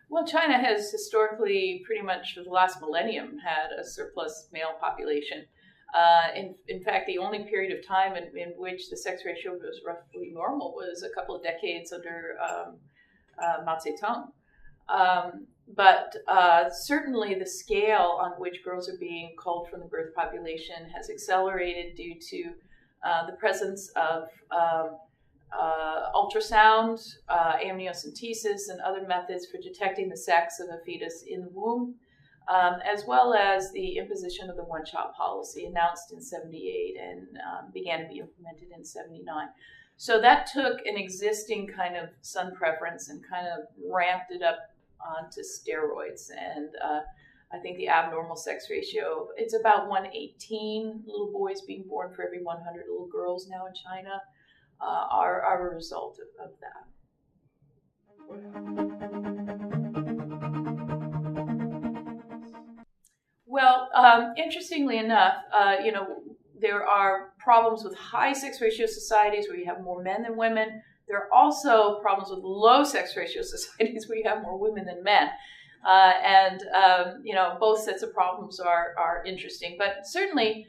Well, China has historically, pretty much for the last millennium, had a surplus male population. In fact, the only period of time in which the sex ratio was roughly normal was a couple of decades under Mao Zedong. But certainly the scale on which girls are being culled from the birth population has accelerated due to the presence of ultrasound, amniocentesis, and other methods for detecting the sex of a fetus in the womb, as well as the imposition of the one-child policy announced in '78 and began to be implemented in '79. So that took an existing kind of son preference and kind of ramped it up onto steroids. And I think the abnormal sex ratio, it's about 118 little boys being born for every 100 little girls now in China, are a result of that. Well, interestingly enough, there are problems with high sex ratio societies where you have more men than women. There are also problems with low sex ratio societies where you have more women than men. Both sets of problems are interesting. But certainly,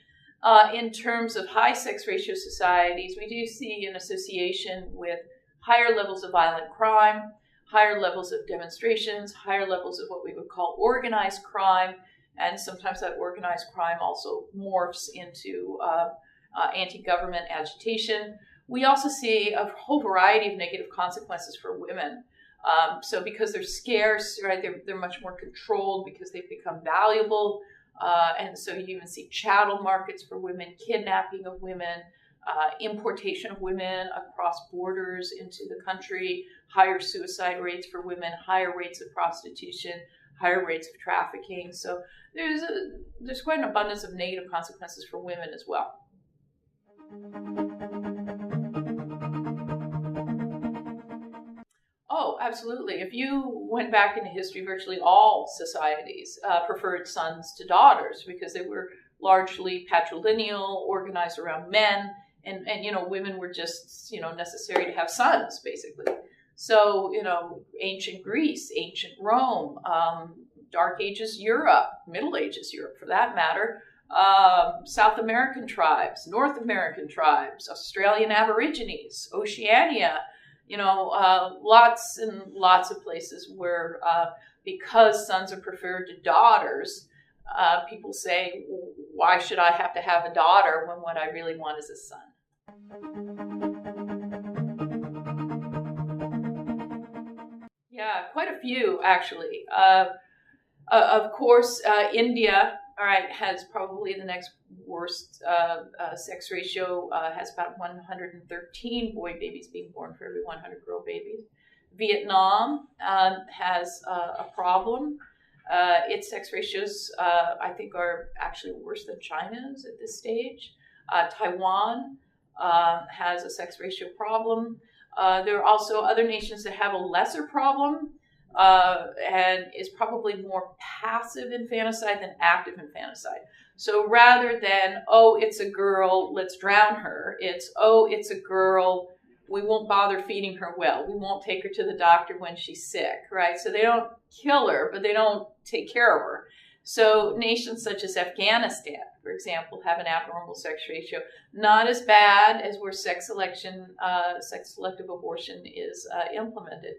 in terms of high sex ratio societies, we do see an association with higher levels of violent crime, higher levels of demonstrations, higher levels of what we would call organized crime, and sometimes that organized crime also morphs into anti-government agitation. We also see a whole variety of negative consequences for women. So because they're scarce, right, they're much more controlled because they've become valuable. And so you even see chattel markets for women, kidnapping of women, importation of women across borders into the country, higher suicide rates for women, higher rates of prostitution, higher rates of trafficking. So there's quite an abundance of negative consequences for women as well. Oh, absolutely. If you went back into history, virtually all societies preferred sons to daughters because they were largely patrilineal, organized around men, and women were just, necessary to have sons, basically. So, ancient Greece, ancient Rome, Dark Ages Europe, Middle Ages Europe for that matter, South American tribes, North American tribes, Australian Aborigines, Oceania, lots and lots of places where because sons are preferred to daughters, people say, why should I have to have a daughter when what I really want is a son? Yeah, quite a few, actually. Of course, India, all right, has probably the next worst sex ratio, has about 113 boy babies being born for every 100 girl babies. Vietnam has a problem. Its sex ratios, I think, are actually worse than China's at this stage. Taiwan has a sex ratio problem. There are also other nations that have a lesser problem and is probably more passive infanticide than active infanticide. So rather than, oh, it's a girl, let's drown her, it's, oh, it's a girl, we won't bother feeding her well, we won't take her to the doctor when she's sick, right? So they don't kill her, but they don't take care of her. So nations such as Afghanistan, for example, have an abnormal sex ratio, not as bad as where sex selective abortion is implemented.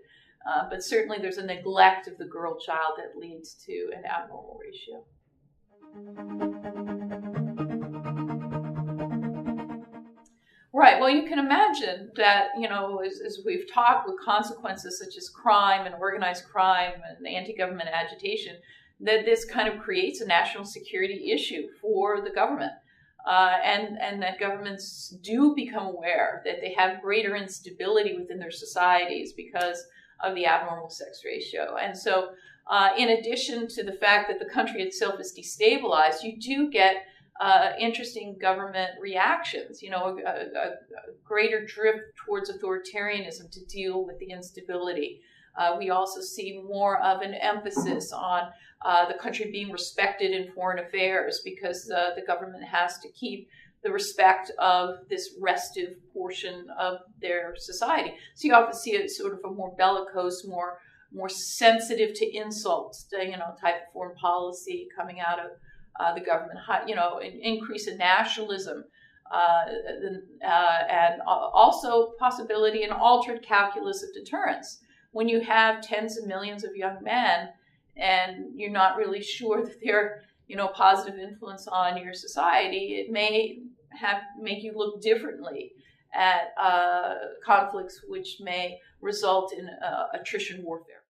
But certainly there's a neglect of the girl child that leads to an abnormal ratio. Right, well, you can imagine that, as we've talked, with consequences such as crime and organized crime and anti-government agitation, that this kind of creates a national security issue for the government. And that governments do become aware that they have greater instability within their societies because of the abnormal sex ratio. And so in addition to the fact that the country itself is destabilized, you do get interesting government reactions, a greater drift towards authoritarianism to deal with the instability. We also see more of an emphasis on the country being respected in foreign affairs because the government has to keep the respect of this restive portion of their society. So you often see a sort of a more bellicose, more sensitive to insults, type of foreign policy coming out of the government. An increase in nationalism, and also possibility an altered calculus of deterrence. When you have tens of millions of young men, and you're not really sure that they're positive influence on your society, it may make you look differently at conflicts which may result in attrition warfare.